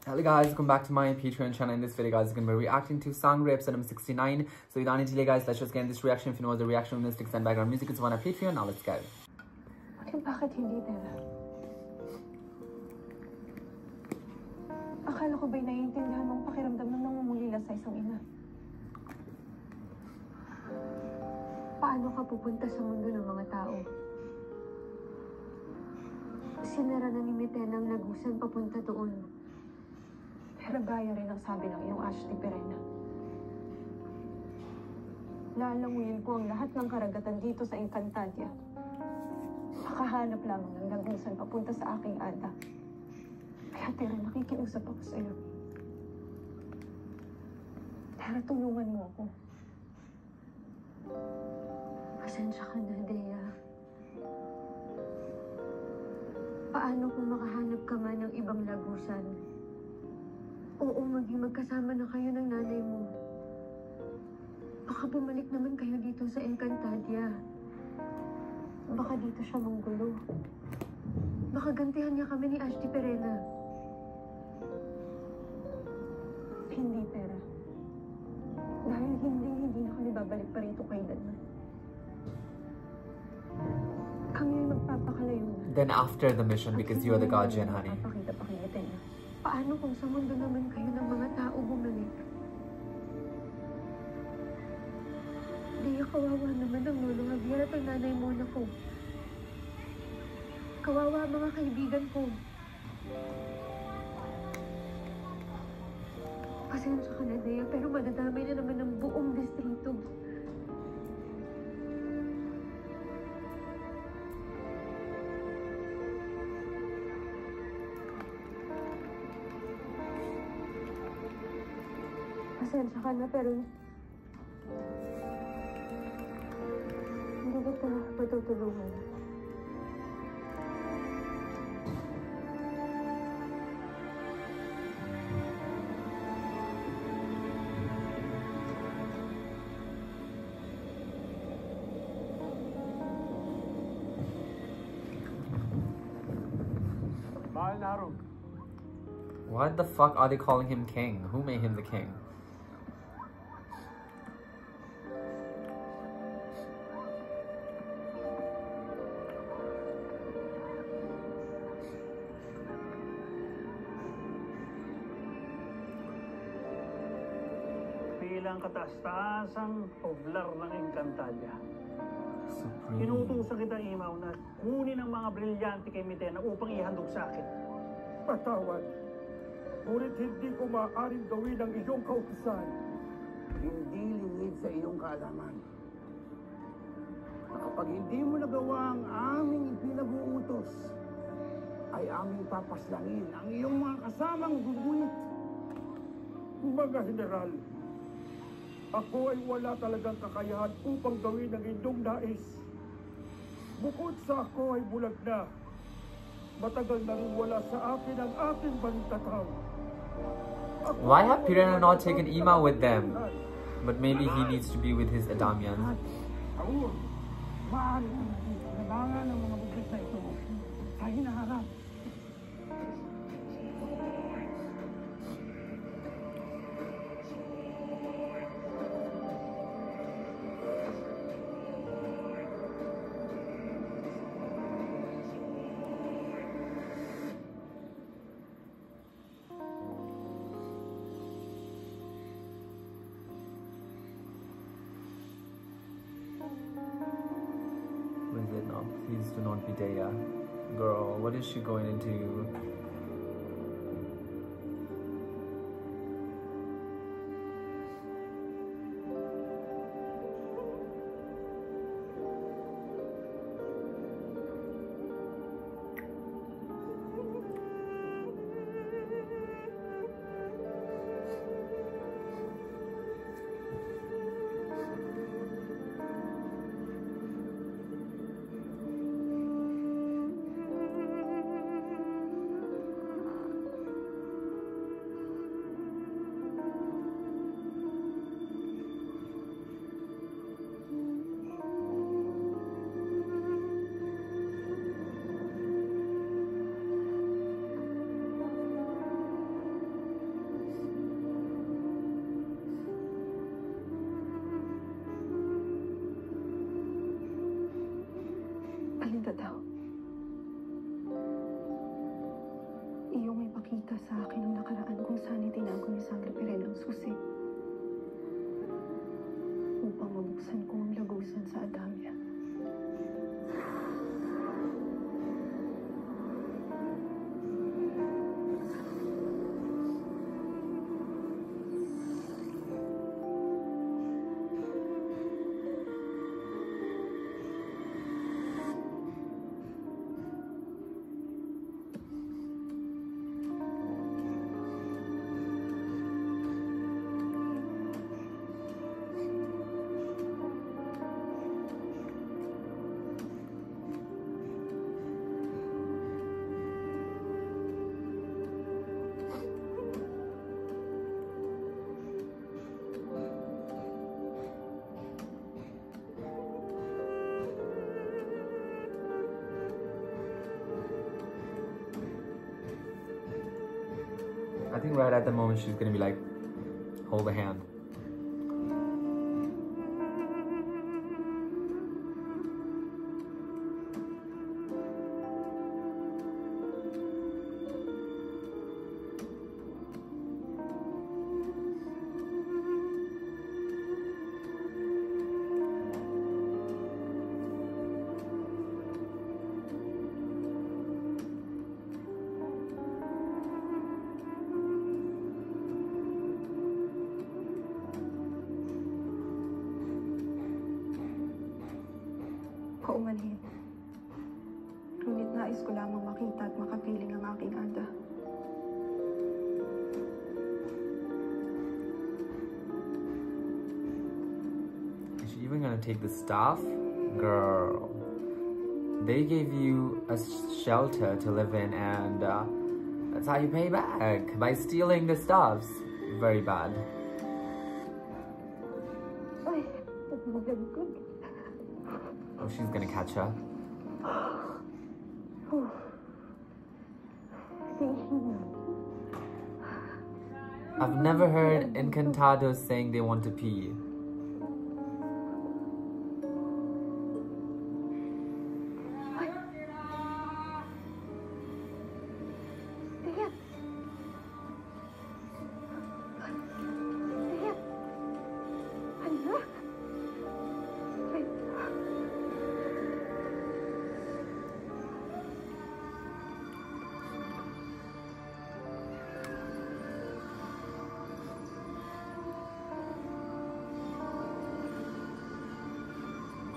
Hello guys, welcome back to my Patreon channel. In this video guys, we're going to be reacting to Song Rapes number 69. So without any delay guys, let's just get in this reaction. If you know what the reaction music and background music is on our Patreon, now let's go. Bakit hindi, Bella? Akala ko ba'y naiintindihan mong pakiramdam ng nangungulila sa isang ina? Paano ka pupunta sa mundo ng mga tao? Sinara na ni Miten ang lagusan papunta doon. Pero gaya rin ang sabi ng iyong Ashley Perena. Lalanguyin ko ang lahat ng karagatan dito sa Encantadia. Makahanap lamang ng lagusan papunta sa aking ada. Kaya Tera, nakikiusap ako sa iyo. Tera, tulungan mo ako. Pasensya ka na, Dea. Paano kung makahanap ka man ng ibang lagusan? Oo, maging magkasama na kayo ng nanay mo. Baka bumalik naman kayo dito sa Encantadia. Baka dito siya manggulo. Baka gantihan niya kami ni Ashley Perena. Hindi, Tera. Dahil hindi na kami babalik pa rito kailanman. Kami ay magpapakalayo na. Then after the mission, because you are the guardian, honey. Papakita pa kayo, Tera. Paano kung sa mundo naman kayo ng mga tao bumalik? Dea, kawawa naman ang lolo Javier at ang nanay Mona ko. Kawawa mga kaibigan ko. Pasensya ka na, Dea, pero madadamay na naman ang buong distrito. Pasensya ka na, pero hindi kita matutulungan. What the fuck are they calling him king? Who made him the king? Bilang kataas-taasang poblar ng Encantadia. Supreme. Inutusan kita, Imaw, na kunin ang mga brilyante kay Mitena upang ihandog sa akin. Patawad. Ngunit hindi ko maaaring gawin ang iyong kautusan. Hindi lingid sa iyong kaalaman. Kapag hindi mo nagawa ang aming ipinag-uutos, ay aming papaslangin ang iyong mga kasamang gugunit. Mga general, ako ay wala talagang kakayahan upang gawin ang inyong nais. Bukod sa ako ay bulag na, matagal na rin wala sa akin ang aking bantataw. Why have Pirena not taken Ima with them? But maybe he needs to be with his Adamian. Taon, maaari ang nabangan ng mga bugis na ito sa hinaharap. Please do not be Dea. Girl, what is she going into? ipakita sa akin nung nakaraan kung saan itinago ni Sangre Pirel ang susi. Upang mabuksan ko ang lagusan sa Adamya. I think right at the moment she's gonna be like, hold a hand. Paumanhin. Ngunit nais ko lamang makita at makapiling ang aking Ada. Is she even gonna take the staff? Girl. They gave you a shelter to live in, and that's how you pay back, by stealing the stuffs. Very bad. Ay, magagod. Oh, she's gonna catch her. I've never heard Encantados saying they want to pee.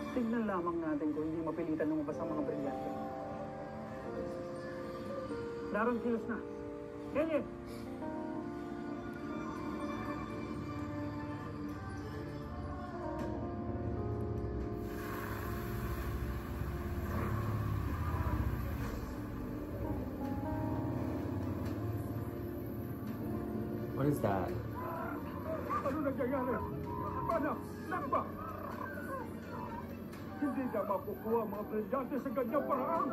Tingnan lamang natin kung hindi mapilitan lumabas ang mga brilyante. Darong kilos na. Kelly! What is that? Ano nangyayari? Paano? Lakba! Hindi na makukuha ang mga brilyante sa ganyang paraan.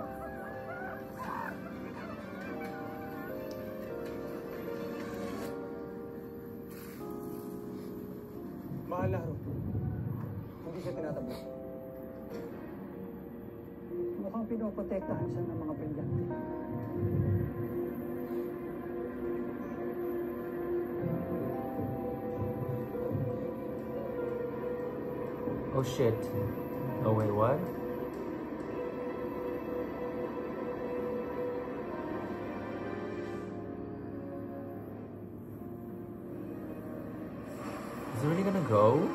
Mahal na, Haru. Hindi siya tinatabla. Mukhang pinoprotektahan siya ng mga brilyante. Oh shit. Oh wait, what? Is it really gonna go?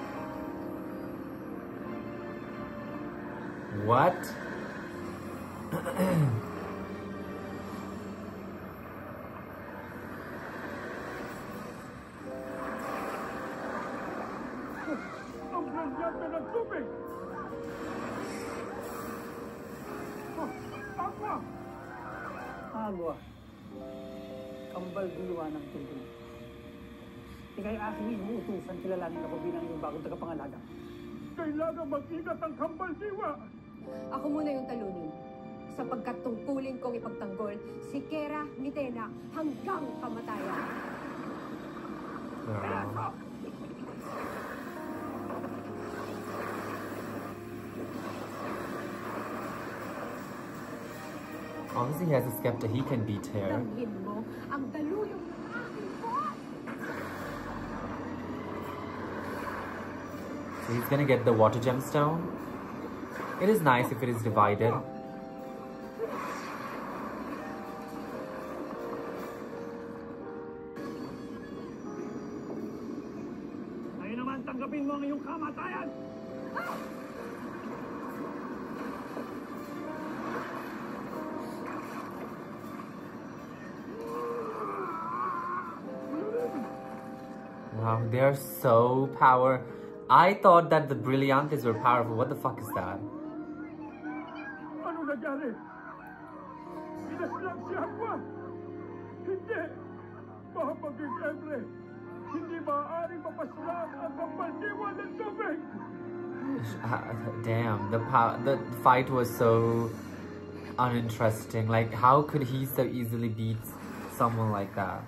What? Ang brilyante ng tubig! Agua! Agua. Kambal diwa ng tubig. Ika'y aking inuutusan, kilalanin ako bilang yung bagong tagapangalaga. Kailangan mag-ingat ang kambal diwa! Ako muna yung talunin. Sapagkat tungkulin kong ipagtanggol si Kera Mitena hanggang kamatayan. Obviously, he has a scepter. He can beat her. Damhin mo ang daluyong ng aking boss! So he's gonna get the water gemstone. It is nice if it is divided. Ngayon naman, tanggapin mo ang iyong kamatayan! Wow, they're so power. I thought that the Brilliantes were powerful. What the fuck is that? Ano nangyari? Pinaslang si Aqua! Hindi! Mahabaging Emre! Hindi maaaring mapaslang ang kampaldiwa ng tubig! Damn, the fight was so uninteresting. Like, how could he so easily beat someone like that?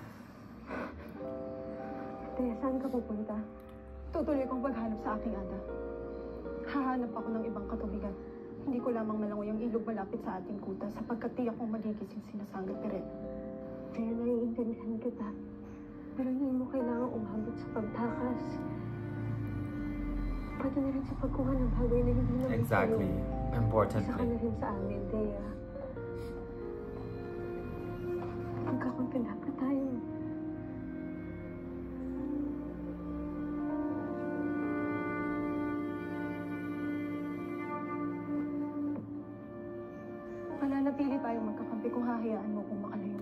Te, saan ka pupunta? Tutuloy kong paghanap sa aking ada. Hahanap ako ng ibang katubigan. Hindi ko lamang malangoy ang ilog malapit sa ating kuta sapagkat tiyak kong magigising sina Sangat Piret. Kaya naiintindihan kita. Pero hindi mo kailangan umabot sa pagtakas. Pwede na rin sa pagkuha ng bagay na hindi naman Exactly. Isa ka na Importantly. rin sa amin, Thea. Magkakampi dapat tayo. Mananatili tayong magkakampi kung hahayaan mo kung makalayo.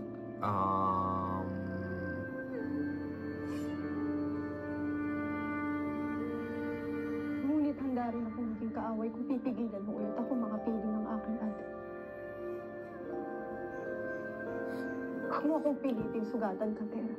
Ngunit handa rin akong maging kaaway kung pipigilan mo ulit ako mga piling ng aking ate. Huwag mo akong piliting sugatan ka, Tera.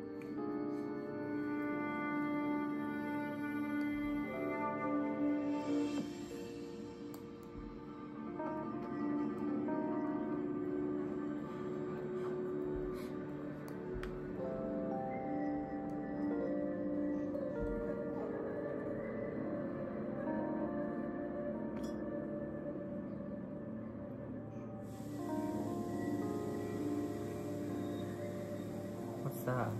What's that?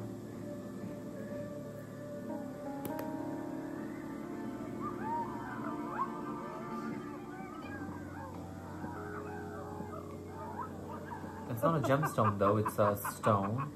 It's not a gemstone though, it's a stone.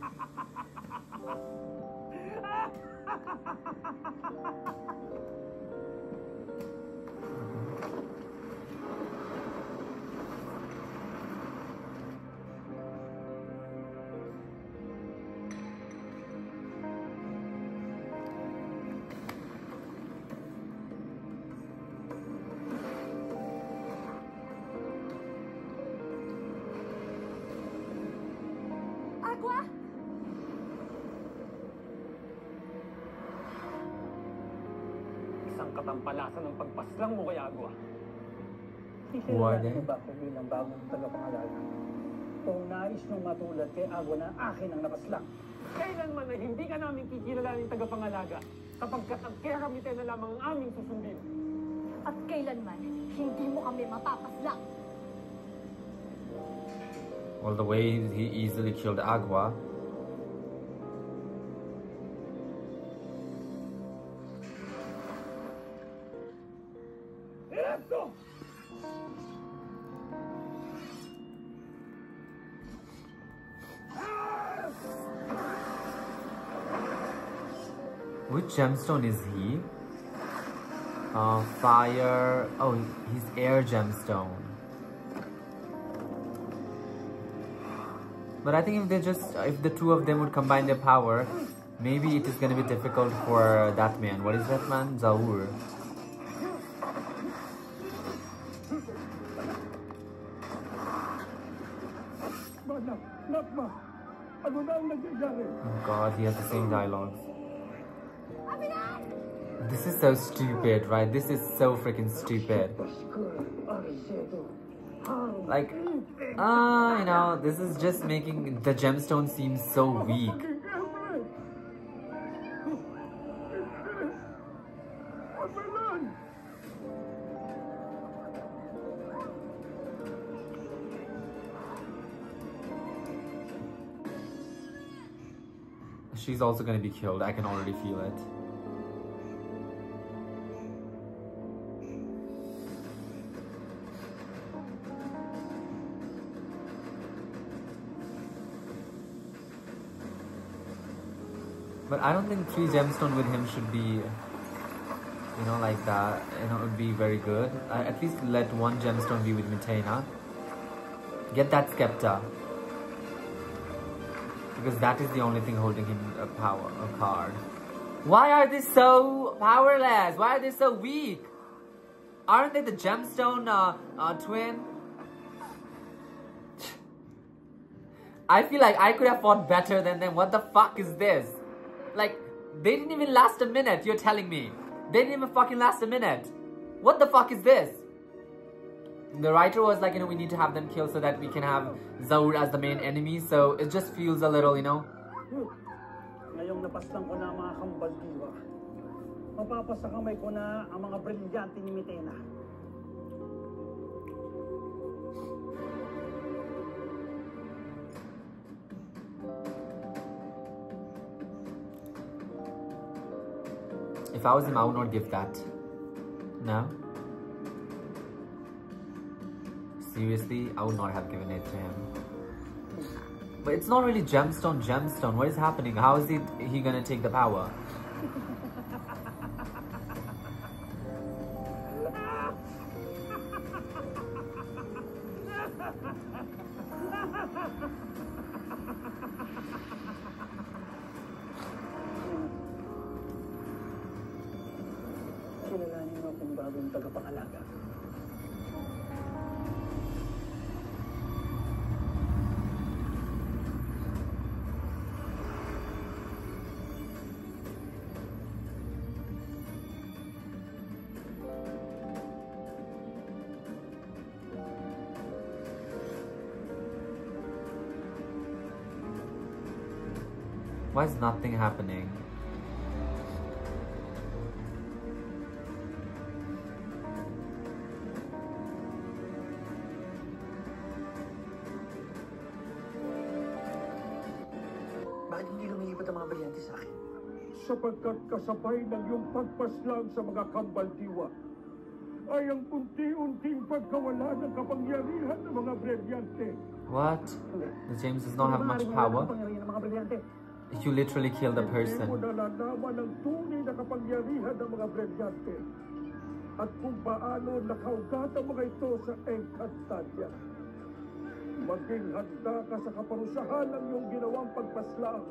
Agua! Isang katampalasan ng pagpaslang mo kay Agua. Who are they? Sisirain mo ba kung bilang bagong tagapangalaga? Kung nais nung matulad kay Agua na akin ang napaslang. Kailanman na hindi ka namin kikilalaning tagapangalaga kapag katagkera kami na lamang ang aming susundin. At kailanman, hindi mo kami mapapaslang. Well, the way he easily killed Agua. Eto! Which gemstone is he? Fire. Oh, he's air gemstone. But I think if the two of them would combine their power, maybe it is gonna be difficult for that man. What is that man? Zaur. Manak, Nakma, ano na ang nangyayari? Oh god, he has the same dialogues. This is so stupid, right? This is so freaking stupid. Like, you know, this is just making the gemstone seem so weak. Maging Emre! Abelan! She's also gonna be killed. I can already feel it. But I don't think 3 gemstone with him should be, you know, like that. You know, it would be very good. At least let 1 gemstone be with Mitena. Get that Skepta. Because that is the only thing holding him a card. Why are they so powerless? Why are they so weak? Aren't they the gemstone twin? I feel like I could have fought better than them. What the fuck is this? Like, they didn't even last a minute, you're telling me. They didn't even fucking last a minute. What the fuck is this? The writer was like, you know, we need to have them killed so that we can have Zaur as the main enemy. So it just feels a little, you know. Ngayong napaslang ko na ang mga kambal diwa, mapapasakamay ko na ang mga brilyante ni Mitena. If I was him, I would not give that. No? Seriously, I would not have given it to him. But it's not really gemstone. What is happening? How is he gonna take the power? Kilalanin mo kung bagong tagapangalaga. Why is nothing happening? Bakit hindi lumilipat ang mga brilyante sa akin? Sapagkat kasabay ng iyong pagpaslang sa mga kambal diwa ay ang unti-unting pagkawala ng kapangyarihan ng mga brilyante. What? The James does not have much power? You literally killed a person. Hindi mo nalalaman ang tunay na kapangyarihan ng mga brilyante at kung paano nakaugat ang mga ito sa Encantadia. Maging handa ka sa kaparusahan ng iyong ginawang pagpaslang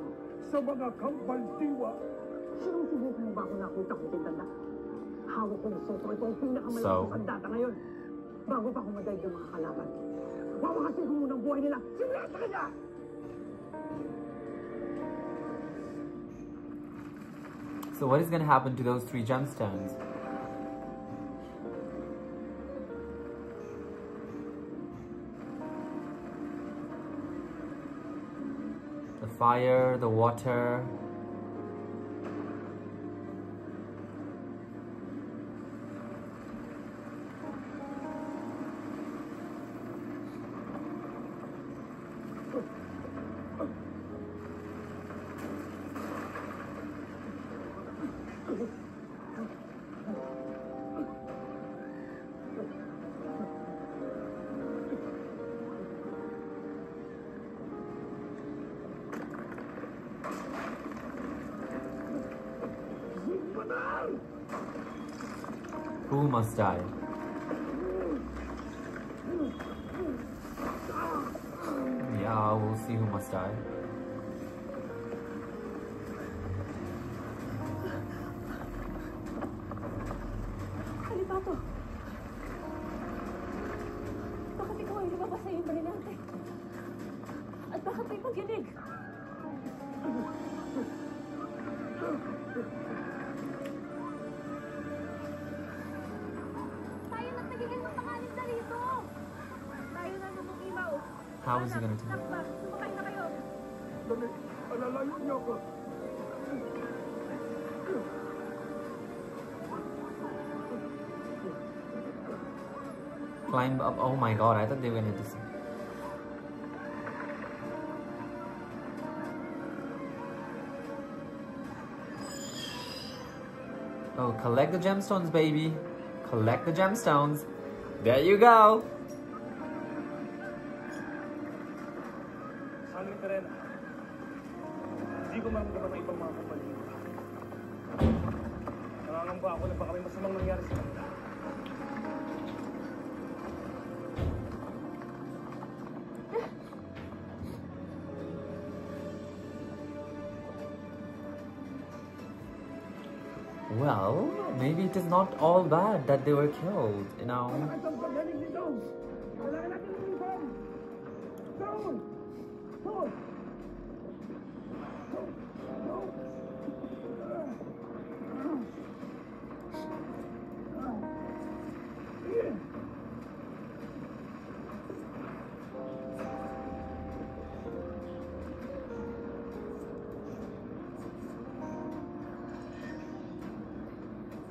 sa mga kambal diwa. Sinusubukan mo ba ako nakita-kutin tanda? Hawak ko ng sotro. Ito ang pinakamalakas ang data ngayon. Bago pa kumadaig ng mga kalaban. Wawakasin ko muna ang buhay nila. Simula sa kanya! So what is going to happen to those 3 gemstones? The fire, the water. Who must die? Yeah, we'll see who must die. Kalipato! Bakit ikaw ay lumabas sa iyong brilyante? At bakit may pagyanig? How is he gonna do it? Dali, alalayan niyo ako. Climb up. Oh my god, I thought they were gonna do something. Oh, collect the gemstones, baby. Collect the gemstones. There you go. Sabi ni Terena, hindi ko maramdaman ang ibang mga kapatid. Nangangamba ako na baka may masamang nangyari sa kanila. Well, maybe it is not all bad that they were killed, you know. Malakas ang paggaling nito. Kailangan natin ng uniform. Down! Down!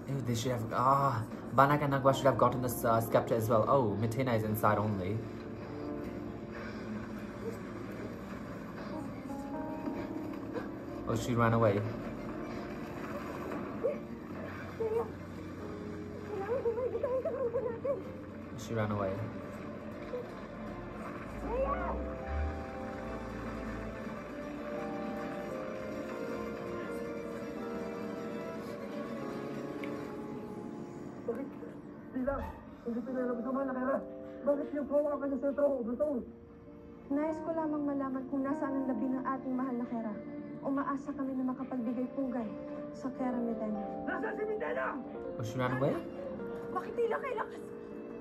Ew, they should have. Banak and Nagwa should have gotten the scepter as well. Oh, Mitena is inside only. Oh, she ran away. She ran away. Bakit? Tila, hindi pinalabas naman na kaya. Bakit yung kawa ka sa sentro? Gusto? Nais ko lamang malaman kung nasaan ang labi ng ating mahal na Kera. Umaasa kami na makapagbigay pugay sa Kera Mitena. Nasaan si Mitena? Oh, she ran away? Bakit tila kay lakas?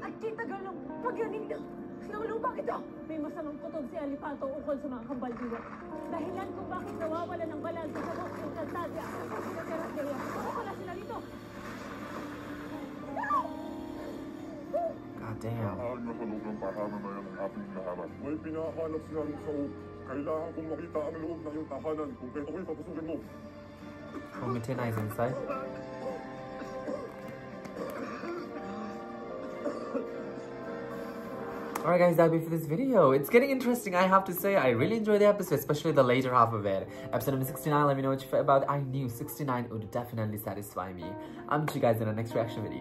At kitagal ng pagyanig ng lupa ito? May masamang kutob si Alipato ukol sa mga kabaldiwa. Dahilan kung bakit nawawala ng balansa sa buong Encantadia at sila Terasdea. Wala sila dito. God damn. Mahal na sa loob ng tahanan na yan ang ating hinahanap. May pinahanap sila rin sa loob. Kailangan kong makita ang loob ng iyong tahanan kung kayo ako'y papasukin mo. Oh, Mitena is inside. Alright guys, that'll be for this video. It's getting interesting, I have to say. I really enjoyed the episode, especially the later half of it. Episode number 69, let me know what you felt about it. I knew 69 would definitely satisfy me. I'll meet you guys in the next reaction video.